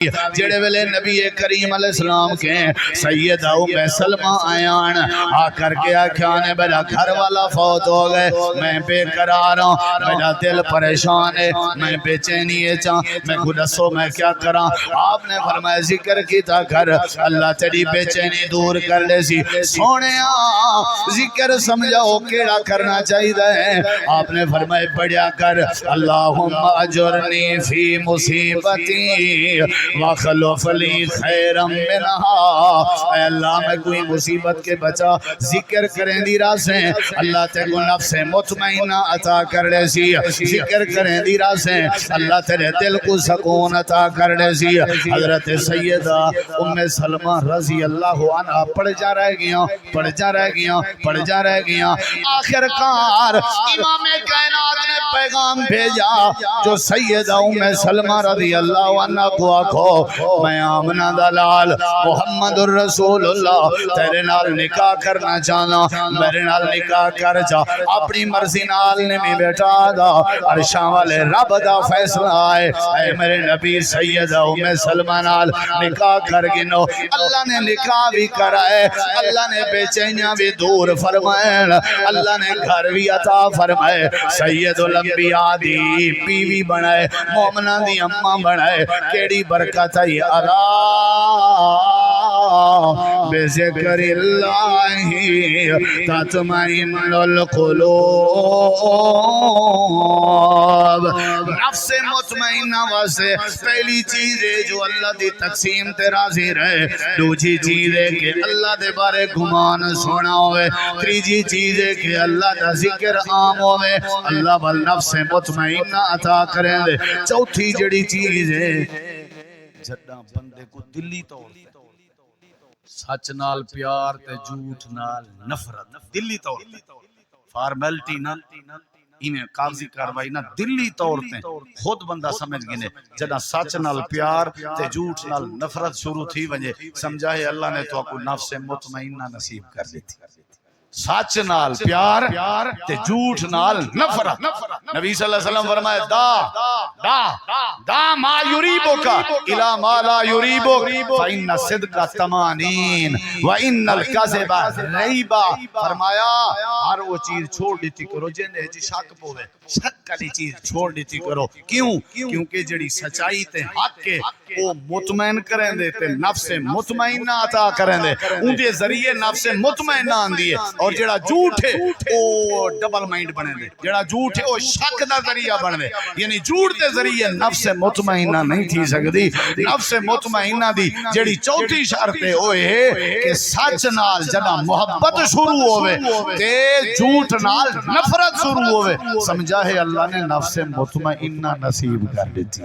جڑے ویلے نبی کریم علیہ السلام کے سیدہ ام سلمہ آیان آ کر کے آکھانے میرا گھر والا فوت ہو گئے، میں بے قرار ہوں، میرا دل پریشان ہے، میں بے چینی ہے چاہاں، میں کو دسو میں کیا کراں؟ آپ نے فرمایا ذکر کیتا کر، اللہ تیری بے چینی دور کر لے سی۔ سونے ذکر سمجھاؤ کیڑا کرنا چاہیے ہے؟ آپ نے فرمایا پڑھیا کر اللہم اجرنی فی مصیبتی وخلف لی خیرم منہا، اے اللہ میں کوئی مصیبت کے بچا، ذکر کریں دی راسیں اللہ تے کو نفس مطمئنہ عطا کر لے سی، ذکر کریں دی راسیں اللہ تیرے دل کو سکون عطا کر لے سی۔ حضرت سیدہ ام سلمہ رضی اللہ عنہ پڑھ جا رہ گیا، پڑھ جا رہ گیا، پڑھ جا رہ گیا، آخر کار امام کائنات نے پیغام بھیجا جو سیدہ ام سلمہ رضی اللہ عنہ کو آکھو میں آمنہ دلال محمد الرسول اللہ تیرے نال نکاح کرنا چاہنا، میرے نال نکاح کر جا، اپنی مرضی نال نے میں بیٹھا دا، عرشاں والے رب دا فیصلہ آئے، اے میرے نبی سیدہ ام سلمہ نال نکاح کر گنو، اللہ نے نکاح بھی کرائے، اللہ نے بے چینیاں بھی دور فرمائے، اللہ نے گھر بھی عطا فرمائے، سید الانبیاء دی بیوی بنائے، مومنہ دی اماں بنائے، کیڑی برکت ہے ادا بذکر اللہ تطمئن القلوب۔ نفس مطمئنہ واسے پہلی چیز ہے جو اللہ دی تقسیم تے راضی رہے، دوسری چیز ہے کہ اللہ دے بارے گمان سونا ہوئے، تیسری چیز ہے کہ اللہ دا ذکر عام ہوئے، اللہ والنفس مطمئنہ عطا کریں دے، چوتھی جڑی چیز ہے جڑا بندے کو دلی طور سچ نال پیار تے جھوٹ نال نفرت، دلی طور فارمیلٹی نہ ایویں کاغذی کاروائی نہ، دلی طور تے خود بندہ سمجھ گنے جڑا سچ نال پیار تے جھوٹ نال نفرت شروع تھی ونجے سمجھا ہے اللہ نے تو کو نفس مطمئنہ نصیب کر دیتی۔ سچ نال پیار تے جھوٹ نال نفرت، نبی صلی اللہ علیہ وسلم فرمائے دا ما یریبک الی ما لا یریبک فإن الصدق طمانین وإن الکذب ریب، فرمایا ہر وہ چیز چھوڑ دیتی کرو جنے جی شک پوے، شک والی چیز چھوڑ دیتی کرو، کیوں؟ کیونکہ جڑی سچائی تے حق کے وہ مطمئن کریں دے تے نفس مطمئنہ عطا کریں دے، ان دے ذریعے نفس مطمئنہ آندی ہے، اور جڑا جھوٹ ہے وہ ڈبل مائنڈ بنے دے، جڑا جھوٹ ہے وہ شک دا ذریعہ بنے دے، یعنی جھوٹ دے ذریعے نفس مطمئنہ نہیں تھی سکتی۔ نفس مطمئنہ دی جڑی چوتھی شرط ہے وہ ہے کہ سچ نال جڑا محبت شروع ہوئے تے جھوٹ نال نفرت شروع ہوئے، سمجھا ہے اللہ نے نفس مطمئنہ نصیب کر دیتی۔